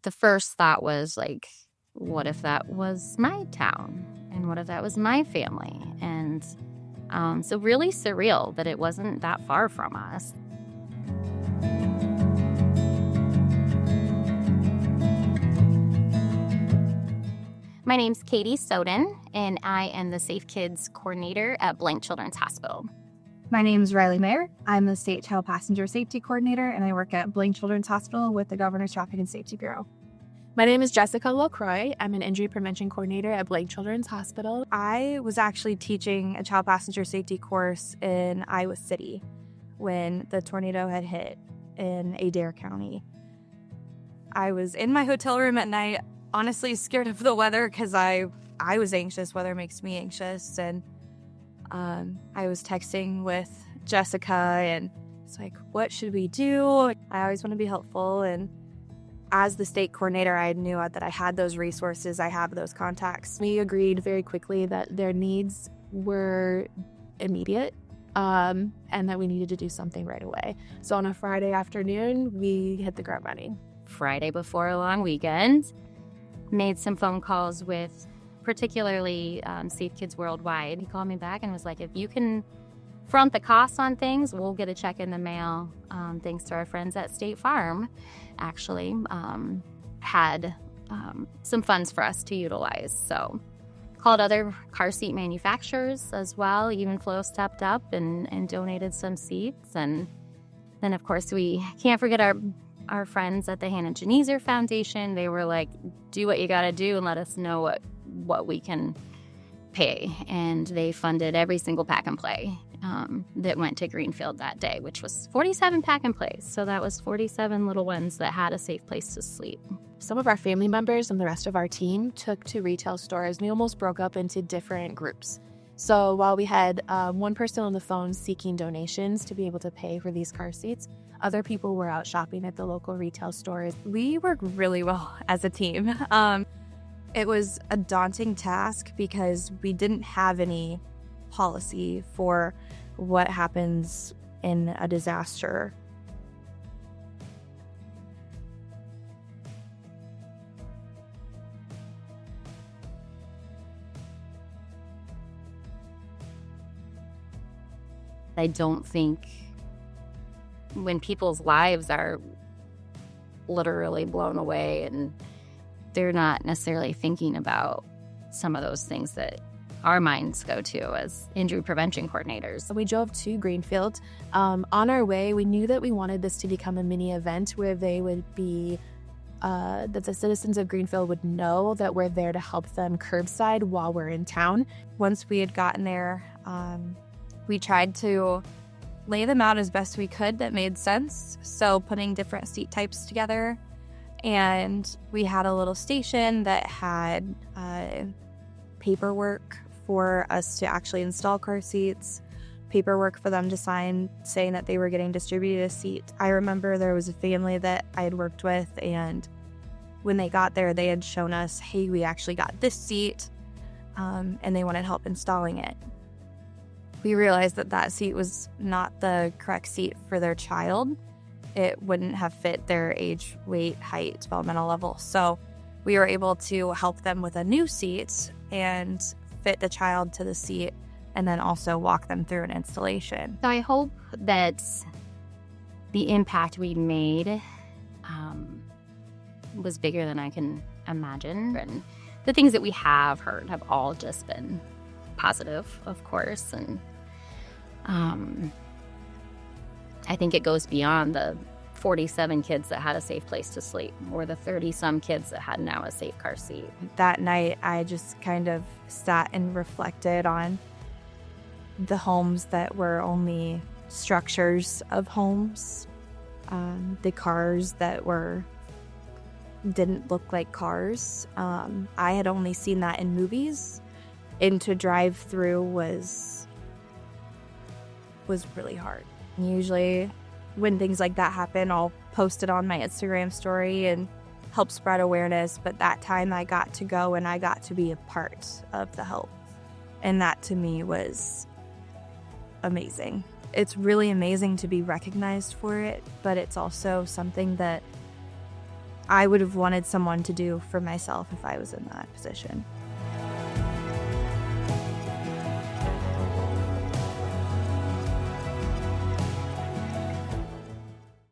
the first thought was like, what if that was my town? And what if that was my family? And so really surreal that it wasn't that far from us. My name's Katie Soden, and I am the Safe Kids Coordinator at Blank Children's Hospital. My name's Riley Mayer. I'm the State Child Passenger Safety Coordinator, and I work at Blank Children's Hospital with the Governor's Traffic and Safety Bureau. My name is Jessica LaCroix. I'm an Injury Prevention Coordinator at Blank Children's Hospital. I was actually teaching a child passenger safety course in Iowa City when the tornado had hit in Adair County. I was in my hotel room at night, honestly scared of the weather because I was anxious. Weather makes me anxious. And I was texting with Jessica, and it's like, what should we do? I always want to be helpful. And as the state coordinator, I knew that I had those resources. I have those contacts. We agreed very quickly that their needs were immediate and that we needed to do something right away. So on a Friday afternoon, we hit the ground running. Friday before a long weekend, made some phone calls with particularly Safe Kids Worldwide. He called me back and was like, if you can front the costs on things, we'll get a check in the mail. Thanks to our friends at State Farm, actually had some funds for us to utilize. So called other car seat manufacturers as well. Evenflow stepped up and donated some seats. And then, of course, we can't forget our friends at the Hannah Geneser Foundation. They were like, do what you got to do and let us know what we can pay. And they funded every single pack and play that went to Greenfield that day, which was 47 pack and plays. So that was 47 little ones that had a safe place to sleep. Some of our family members and the rest of our team took to retail stores. We almost broke up into different groups. So while we had one person on the phone seeking donations to be able to pay for these car seats, other people were out shopping at the local retail stores. We worked really well as a team. It was a daunting task because we didn't have any policy for what happens in a disaster. I don't think when people's lives are literally blown away and they're not necessarily thinking about some of those things that our minds go to as injury prevention coordinators. We drove to Greenfield. On our way, we knew that we wanted this to become a mini event where they would be, that the citizens of Greenfield would know that we're there to help them curbside while we're in town. Once we had gotten there, we tried to lay them out as best we could that made sense. So putting different seat types together. And we had a little station that had paperwork for us to actually install car seats, paperwork for them to sign saying that they were getting distributed a seat. I remember there was a family that I had worked with, and when they got there, they had shown us, hey, we actually got this seat, and they wanted help installing it. We realized that seat was not the correct seat for their child. It wouldn't have fit their age, weight, height, developmental level. So we were able to help them with a new seat and fit the child to the seat, and then also walk them through an installation. So I hope that the impact we made was bigger than I can imagine. And the things that we have heard have all just been positive, of course. And I think it goes beyond the 47 kids that had a safe place to sleep or the 30-some kids that had now a safe car seat. That night, I just kind of sat and reflected on the homes that were only structures of homes, the cars that didn't look like cars. I had only seen that in movies, and to drive through was really hard. Usually when things like that happen, I'll post it on my Instagram story and help spread awareness. But that time I got to go and I got to be a part of the help. And that to me was amazing. It's really amazing to be recognized for it, but it's also something that I would have wanted someone to do for myself if I was in that position.